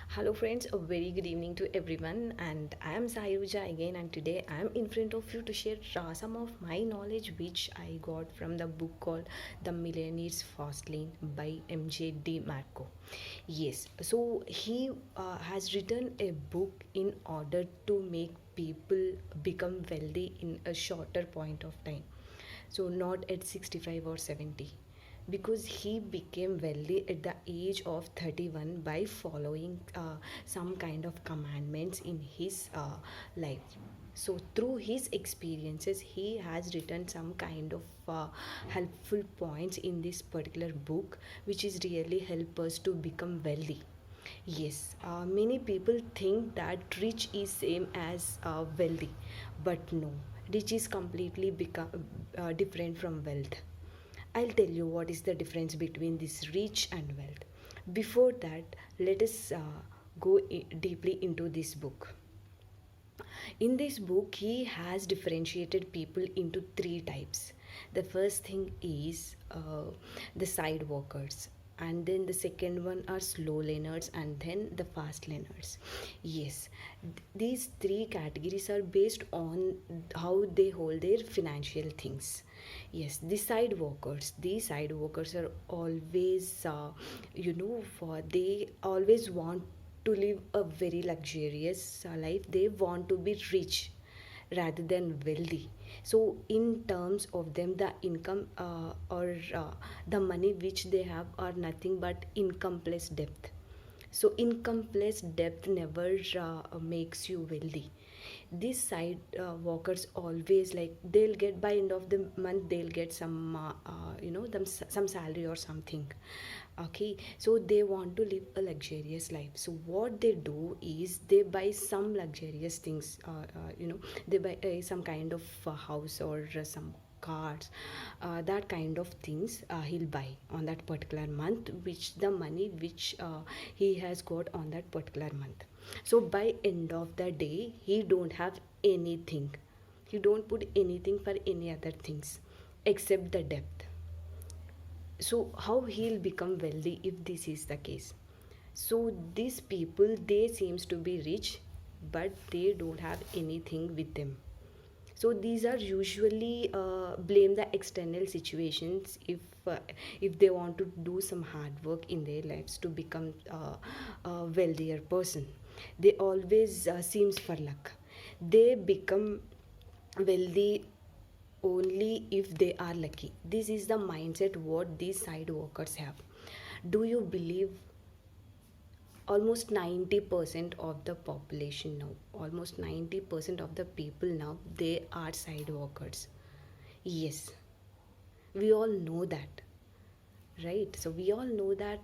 Hello friends, a very good evening to everyone, and I am Sayuja again, and today I am in front of you to share some of my knowledge which I got from the book called The Millionaire's Fast Lane by MJ Marco. Yes, so he has written a book in order to make people become wealthy in a shorter point of time, so not at 65 or 70, because he became wealthy at the age of 31 by following some kind of commandments in his life. So through his experiences he has written some kind of helpful points in this particular book, which is really help us to become wealthy. Yes, many people think that rich is same as wealthy, but no, rich is completely different from wealth. I'll tell you what is the difference between this rich and wealth. Before that, let us go deeply into this book. In this book, he has differentiated people into three types. The first thing is the side walkers, and then the second one are slow learners, and then the fast learners. Yes, these three categories are based on how they hold their financial things. Yes, these side walkers are always for they always want to live a very luxurious life. They want to be rich rather than wealthy. So in terms of them, the income or the money which they have are nothing but income plus debt. So income plus debt never makes you wealthy. These side walkers always, like, they'll get by end of the month, they'll get some some salary or something. Okay, so they want to live a luxurious life. So what they do is they buy some luxurious things. They buy some kind of house or some cars, that kind of things he'll buy on that particular month, which the money which he has got on that particular month. So by end of the day he don't have anything. He don't put anything for any other things except the debt. So how he'll become wealthy if this is the case? So these people, they seems to be rich, but they don't have anything with them. So these are usually blame the external situations if they want to do some hard work in their lives to become a wealthier person. They always seems for luck. They become wealthy only if they are lucky. This is the mindset what these side workers have. Do you believe almost 90% of the population now, almost 90% of the people now, they are side workers? Yes, we all know that, right? So we all know that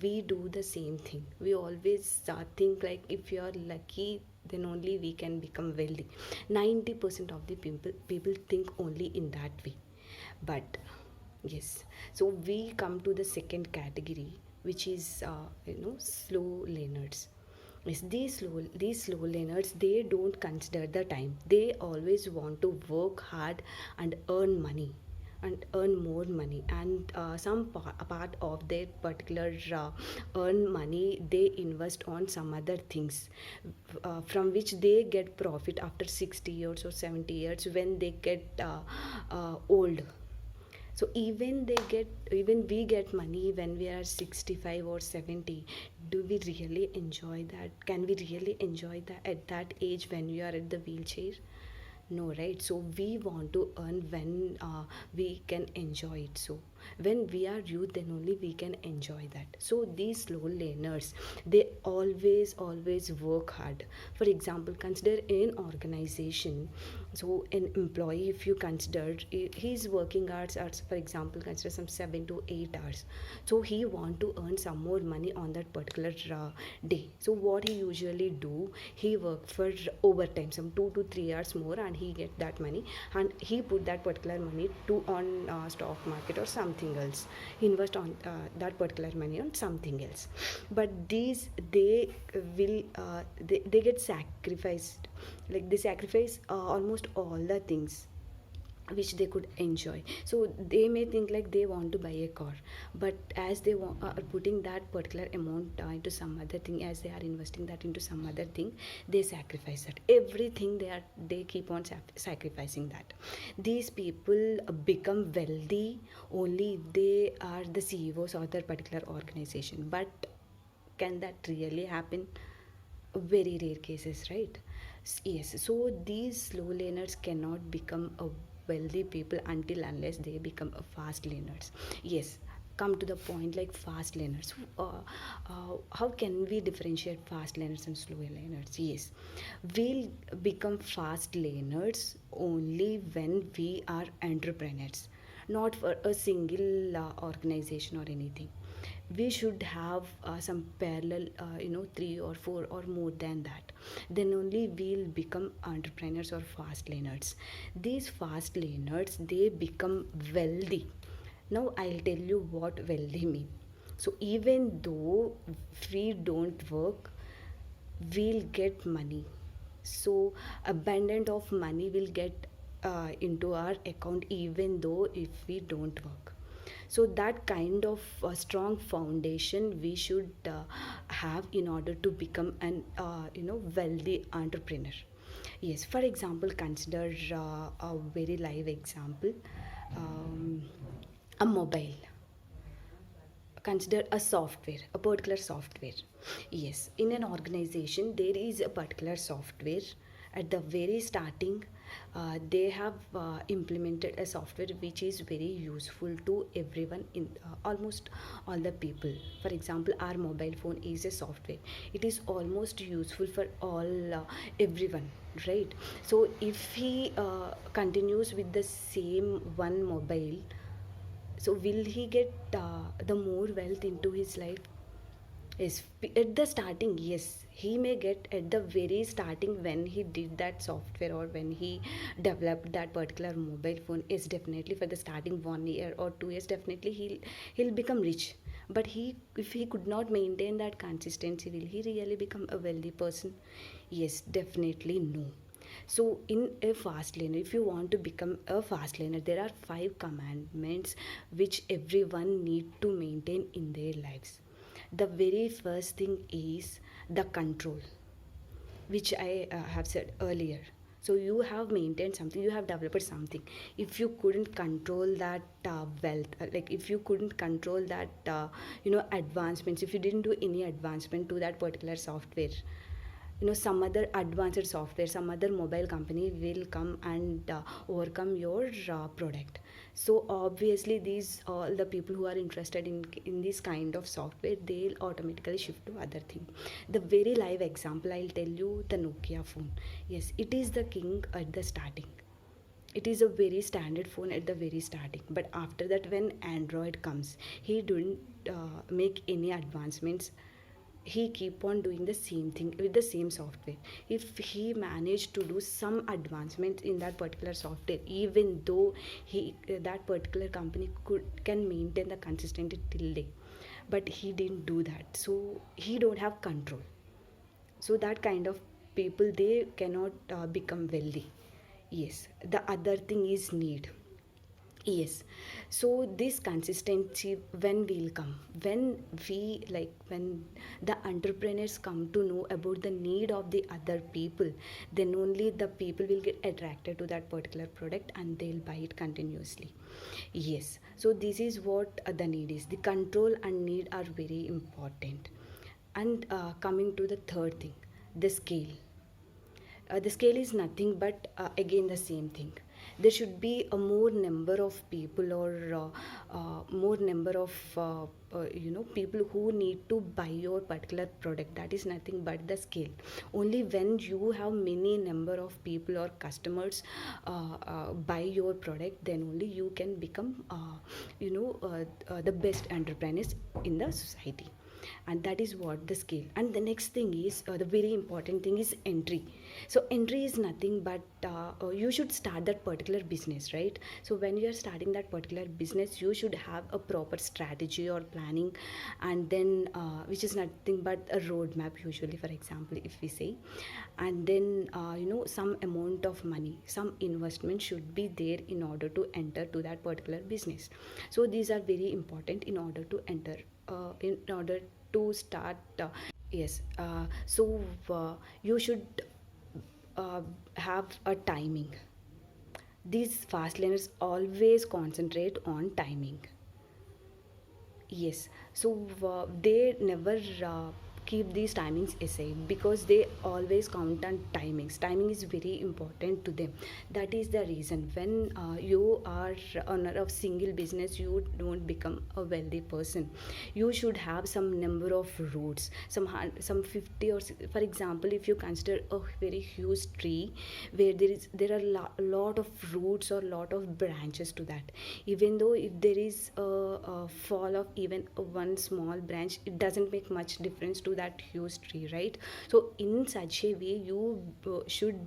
we do the same thing. We always think like if you are lucky then only we can become wealthy. 90% of the people think only in that way. But yes, so we come to the second category, which is slow learners. Yes, these slow learners, they don't consider the time. They always want to work hard and earn money and earn more money, and a part of their particular earn money they invest on some other things, from which they get profit after 60 years or 70 years when they get old. So even we get money when we are 65 or 70. Do we really enjoy that? Can we really enjoy that at that age when we are at the wheelchair? No, right? So we want to earn when we can enjoy it. So when we are youth, then only we can enjoy that. So these slow learners, they always work hard. For example, consider an organization. So an employee, if you consider his working hours are, for example, consider some 7 to 8 hours. So he want to earn some more money on that particular day. So what he usually do, he work for overtime some 2 to 3 hours more, and he get that money, and he put that particular money to on stock market or something else. He invest on that particular money on something else. But these, they get sacrificed. Like they sacrifice almost all the things. which they could enjoy. So they may think like they want to buy a car, but as they are putting that particular amount into some other thing, as they are investing that into some other thing, they sacrifice that everything. They keep on sacrificing that. These people become wealthy only if they are the CEOs of that particular organization. But can that really happen? Very rare cases, right? Yes, so these slow learners cannot become a wealthy people until unless they become a fast learners. Yes, come to the point, like fast learners, how can we differentiate fast learners and slow learners? Yes, we'll become fast learners only when we are entrepreneurs, not for a single organization or anything. We should have some parallel, 3 or 4 or more than that. Then only we'll become entrepreneurs or fast learners. These fast learners, they become wealthy. Now I'll tell you what wealthy mean. So even though we don't work, we'll get money. So abundant of money will get into our account even though if we don't work. So that kind of strong foundation we should have in order to become an wealthy entrepreneur. Yes, for example, consider a very live example, um, a mobile. Consider a software, a particular software. Yes, in an organization there is a particular software. At the very starting, they have implemented a software which is very useful to everyone, in almost all the people. For example, our mobile phone is a software. It is almost useful for all, everyone, right? So if he continues with the same one mobile, so will he get the more wealth into his life? Yes, at the starting, yes, he may get at the very starting when he did that software or when he developed that particular mobile phone. Is definitely for the starting 1 year or 2 years, definitely he'll become rich. But if he could not maintain that consistency, will he really become a wealthy person? Yes, definitely no. So, in a fast learner, if you want to become a fast learner, there are 5 commandments which everyone need to maintain in their lives. The very first thing is the control, which I have said earlier. So you have maintained something, you have developed something. If you couldn't control that wealth, like if you couldn't control that, advancements, if you didn't do any advancement to that particular software, some other advanced software, some other mobile company will come and overcome your product. So obviously these all the people who are interested in this kind of software, they'll automatically shift to other thing. The very live example I'll tell you, the Nokia phone. Yes, it is the king at the starting. It is a very standard phone at the very starting, but after that when Android comes, he didn't make any advancements. He keep on doing the same thing with the same software. If he managed to do some advancement in that particular software, even though he that particular company can maintain the consistency till day, but he didn't do that, so he don't have control. So that kind of people, they cannot become wealthy. Yes, the other thing is need. Yes, so this consistency when will come, when when the entrepreneurs come to know about the need of the other people, then only the people will get attracted to that particular product and they'll buy it continuously. Yes, so this is what the need is. The control and need are very important. And coming to the third thing, the scale. The scale is nothing but again the same thing. There should be a more number of people, or more number of people who need to buy your particular product. That is nothing but the scale. Only when you have many number of people or customers buy your product, then only you can become the best entrepreneurs in the society. And that is what the scale. And the next thing is, the very important thing is entry. So entry is nothing but you should start that particular business, right? So when you are starting that particular business, you should have a proper strategy or planning, and then which is nothing but a roadmap, usually, for example, if we say. And then some amount of money, some investment should be there in order to enter to that particular business. So these are very important in order to enter, in order to start. Yes, so you should have a timing. These fast learners always concentrate on timing. Yes, so they never keep these timings aside, because they always count on timings. Timing is very important to them. That is the reason when you are owner of single business, you don't become a wealthy person. You should have some number of roots, some 50 or for example, if you consider a very huge tree where there are lot of roots or lot of branches to that. Even though if there is a fall of even one small branch, it doesn't make much difference to that huge tree, right? So in such a way, you should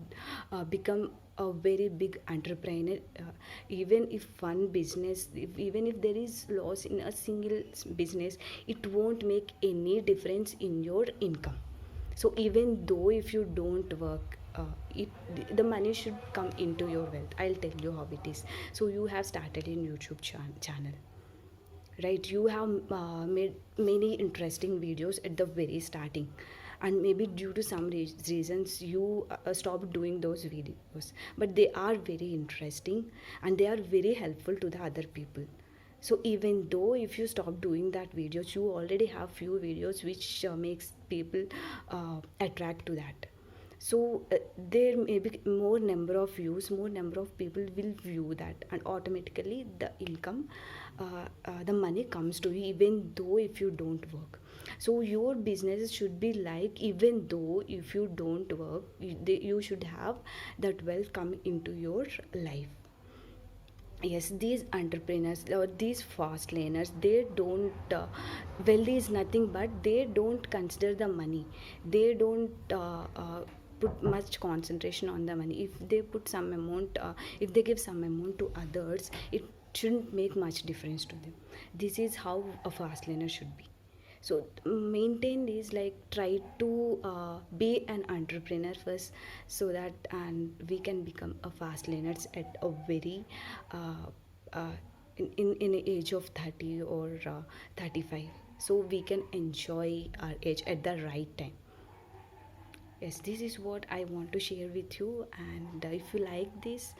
become a very big entrepreneur. Even if one business, even if there is loss in a single business, it won't make any difference in your income. So even though if you don't work, the money should come into your wealth. I'll tell you how it is. So you have started a YouTube channel, right? You have made many interesting videos at the very starting, and maybe due to some reasons you stopped doing those videos, but they are very interesting and they are very helpful to the other people. So even though if you stop doing that videos, you already have few videos which makes people attract to that. So there may be more number of views, more number of people will view that, and automatically the income, the money comes to you even though if you don't work. So your business should be like, even though if you don't work, you should have that wealth come into your life. Yes, these entrepreneurs or these fast learners, they don't wealth is nothing but they don't consider the money. They don't put much concentration on the money. If they put some amount, if they give some amount to others, it shouldn't make much difference to them. This is how a fast learner should be. So maintain is like, try to be an entrepreneur first, so that and we can become a fast learners at a very uh, uh, in an age of 30 or 35, so we can enjoy our age at the right time. Yes, this is what I want to share with you. And if you like this,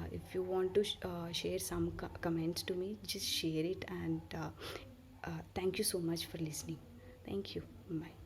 if you want to share some comments to me, just share it. And thank you so much for listening. Thank you. Bye.